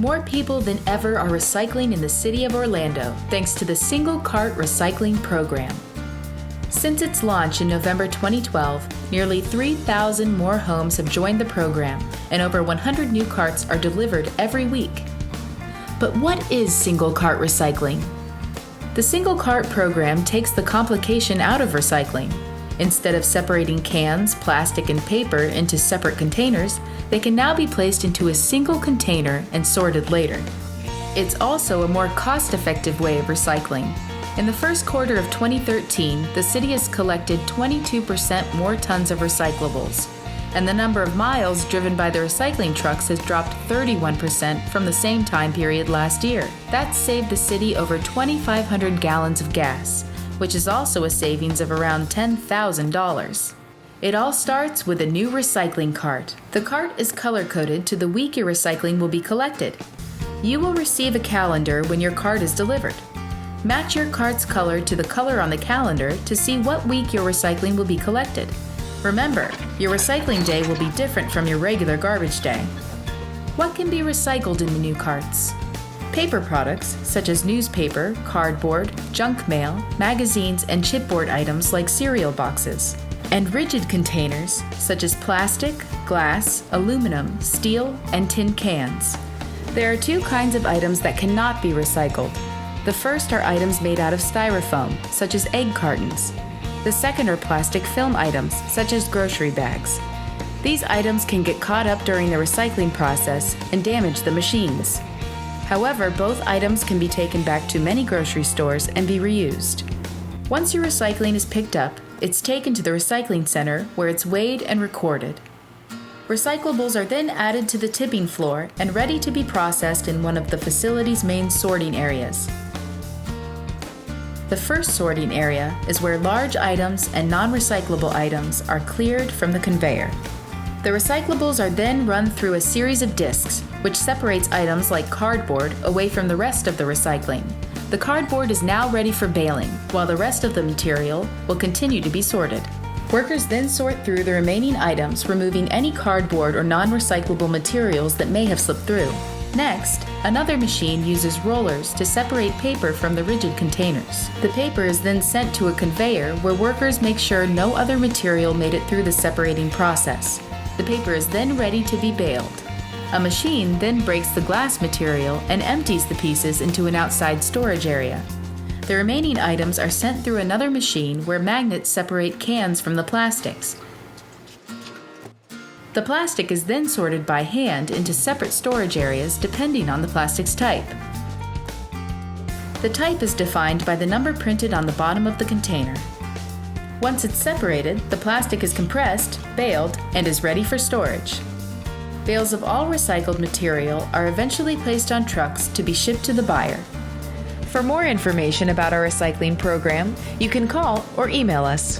More people than ever are recycling in the city of Orlando thanks to the Single Cart Recycling Program. Since its launch in November 2012, nearly 3,000 more homes have joined the program, and over 100 new carts are delivered every week. But what is single cart recycling? The Single Cart program takes the complication out of recycling. Instead of separating cans, plastic, and paper into separate containers, they can now be placed into a single container and sorted later. It's also a more cost-effective way of recycling. In the first quarter of 2013, the city has collected 22% more tons of recyclables, and the number of miles driven by the recycling trucks has dropped 31% from the same time period last year. That's saved the city over 2,500 gallons of gas, which is also a savings of around $10,000. It all starts with a new recycling cart. The cart is color-coded to the week your recycling will be collected. You will receive a calendar when your cart is delivered. Match your cart's color to the color on the calendar to see what week your recycling will be collected. Remember, your recycling day will be different from your regular garbage day. What can be recycled in the new carts? Paper products, such as newspaper, cardboard, junk mail, magazines, and chipboard items like cereal boxes. And rigid containers, such as plastic, glass, aluminum, steel, and tin cans. There are two kinds of items that cannot be recycled. The first are items made out of styrofoam, such as egg cartons. The second are plastic film items, such as grocery bags. These items can get caught up during the recycling process and damage the machines. However, both items can be taken back to many grocery stores and be reused. Once your recycling is picked up, it's taken to the recycling center where it's weighed and recorded. Recyclables are then added to the tipping floor and ready to be processed in one of the facility's main sorting areas. The first sorting area is where large items and non-recyclable items are cleared from the conveyor. The recyclables are then run through a series of discs, which separates items like cardboard away from the rest of the recycling. The cardboard is now ready for baling, while the rest of the material will continue to be sorted. Workers then sort through the remaining items, removing any cardboard or non-recyclable materials that may have slipped through. Next, another machine uses rollers to separate paper from the rigid containers. The paper is then sent to a conveyor where workers make sure no other material made it through the separating process. The paper is then ready to be baled. A machine then breaks the glass material and empties the pieces into an outside storage area. The remaining items are sent through another machine where magnets separate cans from the plastics. The plastic is then sorted by hand into separate storage areas depending on the plastic's type. The type is defined by the number printed on the bottom of the container. Once it's separated, the plastic is compressed, baled, and is ready for storage. Bales of all recycled material are eventually placed on trucks to be shipped to the buyer. For more information about our recycling program, you can call or email us.